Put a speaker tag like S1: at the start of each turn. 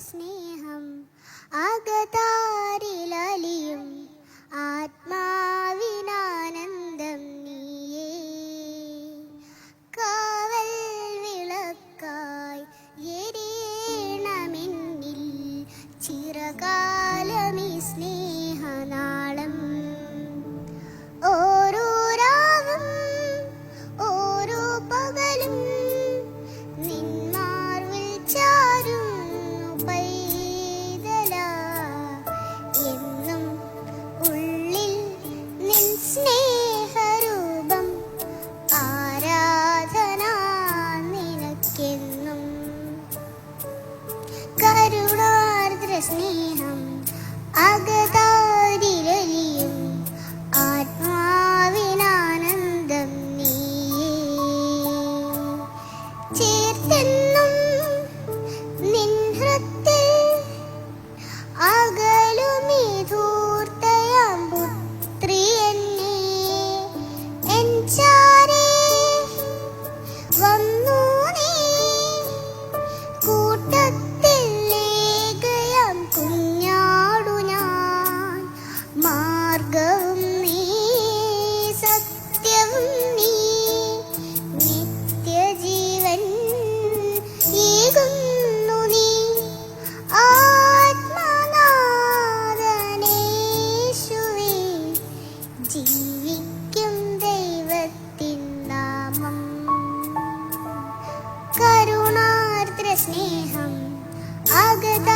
S1: സ്നേഹം അകതാരിലലിയും ആത്മാവിനാനന്ദം നീയേ. കാവൽ വിളക്കായി എരിയണമെന്നിൽ ചിരകാലമീ സ്നേഹനാളം. ഓരോ രാവും ഓരോ പകലും നിന്മാർവിൽ ചാരുന്നു പൈതലാ. എന്നും ഉള്ളിൽ നിൻ സ്നേഹരൂപം ആരാധന നിനക്കെന്നും. കരുണാർദ്ര സ്നേഹം അകതാരിലലിയും ആത്മാവിനാനന്ദം നീയേ. ചേർത്തെന്നും നിൻ ഹൃത്തിൽ അകലുമീ ധൂർത്തയാം പുത്രി എന്നെ. എൻ ചാരേ വന്നു നീ കൂട്ടത്തിൽ ഏകയാം കുഞ്ഞാടു ഞാൻ. മാർഗവും നീ സത്യവും നീ നിത്യജീവൻ ഏകുന്നു നീ. ആത്മനാഥനേശുവേ ജീവിക്കും ദൈവത്തിൻ നാമം. കരുണാർദ്ര സ്നേഹം അകത